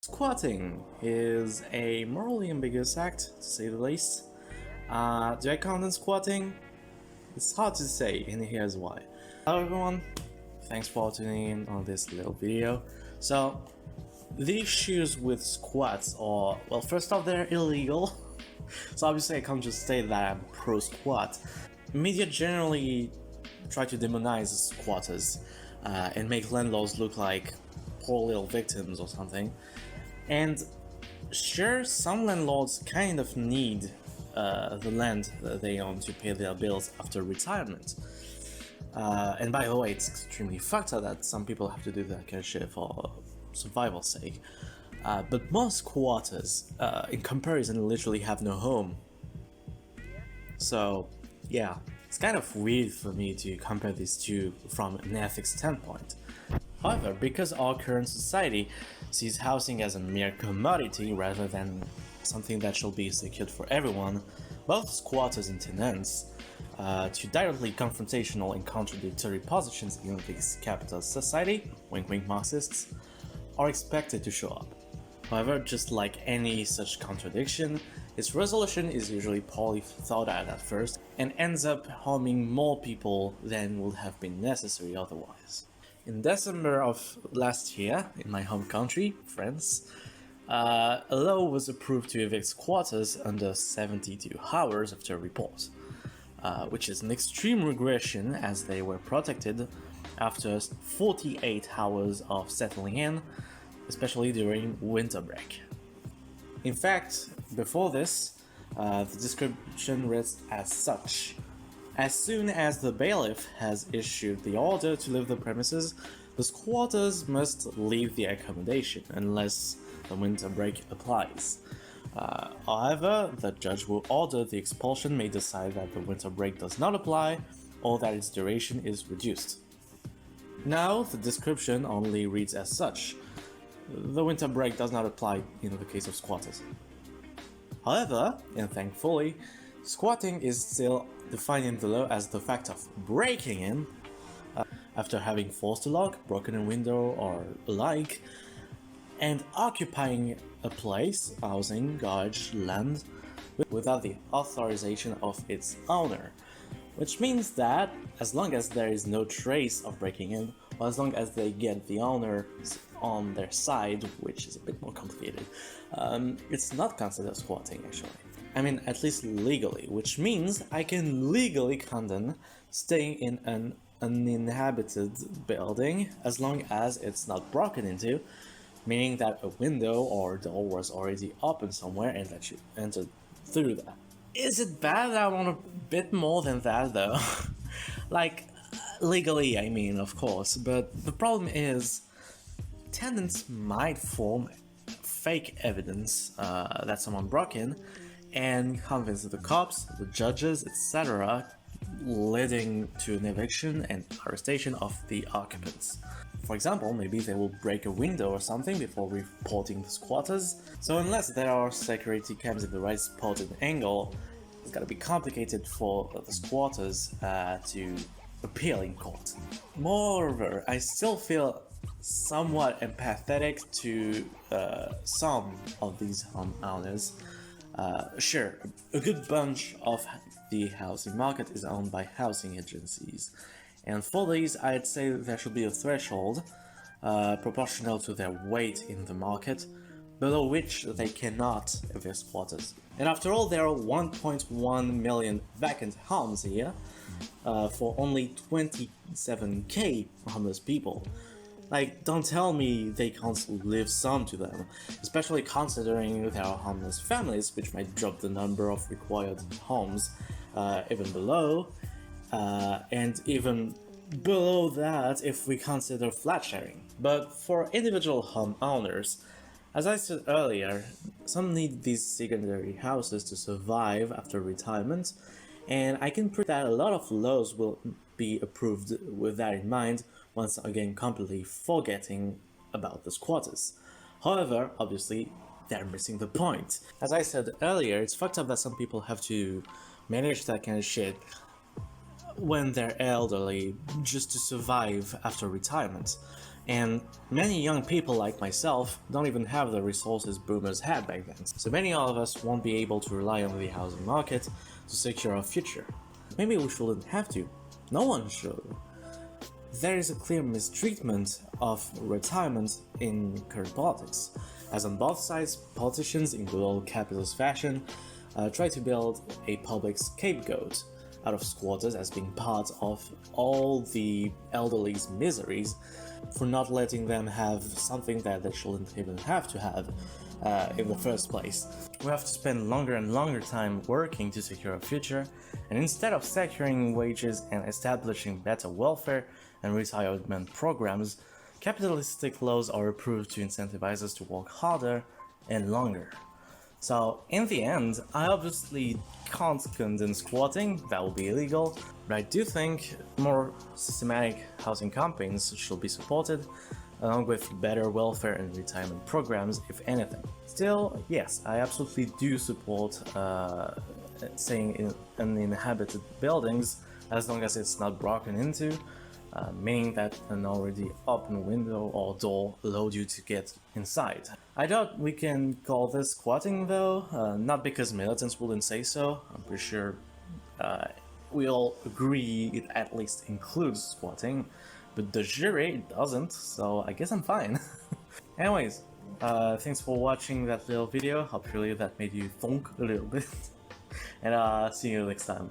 Squatting is a morally ambiguous act, to say the least. Do I condone squatting? It's hard to say, and here's why. Hello everyone, thanks for tuning in on this little video. So, the issues with squats are, well, first off, they're illegal. So obviously I can't just say that I'm pro-squat. Media generally try to demonize squatters and make landlords look like poor little victims or something. And sure, some landlords kind of need the land that they own to pay their bills after retirement. And by the way, it's extremely fucked up that some people have to do that kind of shit for survival's sake. But most squatters, in comparison, literally have no home. So, yeah, it's kind of weird for me to compare these two from an ethics standpoint. However, because our current society sees housing as a mere commodity rather than something that should be secured for everyone, both squatters and tenants, to directly confrontational and contradictory positions in this capitalist society, wink wink Marxists, are expected to show up. However, just like any such contradiction, its resolution is usually poorly thought out at first and ends up harming more people than would have been necessary otherwise. In December of last year, in my home country, France, a law was approved to evict squatters under 72 hours after a report, which is an extreme regression as they were protected after 48 hours of settling in, especially during winter break. In fact, before this, the description reads as such. As soon as the bailiff has issued the order to leave the premises, the squatters must leave the accommodation unless the winter break applies. However, the judge will order the expulsion may decide that the winter break does not apply or that its duration is reduced. Now, the description only reads as such. The winter break does not apply in the case of squatters. However, and thankfully, squatting is still defined in the law as the fact of breaking in after having forced a lock, broken a window or alike, and occupying a place, housing, garage, land, without the authorization of its owner. Which means that as long as there is no trace of breaking in, or as long as they get the owner on their side, which is a bit more complicated, it's not considered squatting actually. I mean, at least legally, which means I can legally condone staying in an uninhabited building as long as it's not broken into, meaning that a window or door was already open somewhere and that you entered through that. Is it bad that I want a bit more than that though? Like, legally I mean, of course, but the problem is tenants might form fake evidence that someone broke in and convince the cops, the judges, etc., leading to an eviction and arrestation of the occupants. For example, maybe they will break a window or something before reporting the squatters, so unless there are security cams in the right spot and angle, it's gonna be complicated for the squatters to appeal in court. Moreover, I still feel somewhat empathetic to some of these homeowners. Sure, a good bunch of the housing market is owned by housing agencies, and for these I'd say there should be a threshold proportional to their weight in the market, below which they cannot evict squatters. And after all, there are 1.1 million vacant homes here for only 27k homeless people. Like, don't tell me they can't live some to them, especially considering there are homeless families, which might drop the number of required homes even below, and even below that if we consider flat sharing. But for individual homeowners, as I said earlier, some need these secondary houses to survive after retirement, and I can predict that a lot of laws will be approved with that in mind, once again completely forgetting about the squatters. However, obviously, they're missing the point. As I said earlier, it's fucked up that some people have to manage that kind of shit when they're elderly just to survive after retirement. And many young people like myself don't even have the resources boomers had back then. So many of us won't be able to rely on the housing market to secure our future. Maybe we shouldn't have to. No one should. There is a clear mistreatment of retirement in current politics, as on both sides, politicians in good old capitalist fashion try to build a public scapegoat out of squatters as being part of all the elderly's miseries for not letting them have something that they shouldn't even have to have in the first place. We have to spend longer and longer time working to secure a future, and instead of securing wages and establishing better welfare and retirement programs, capitalistic laws are approved to incentivize us to work harder and longer. So in the end, I obviously can't condone squatting, that would be illegal, but I do think more systematic housing campaigns should be supported, along with better welfare and retirement programs, if anything. Still, yes, I absolutely do support staying in uninhabited buildings as long as it's not broken into, meaning that an already open window or door allowed you to get inside. I doubt we can call this squatting though, not because militants wouldn't say so. I'm pretty sure we all agree it at least includes squatting, but de jure it doesn't, so I guess I'm fine. Anyways, thanks for watching that little video. Hopefully that made you thunk a little bit, and see you next time.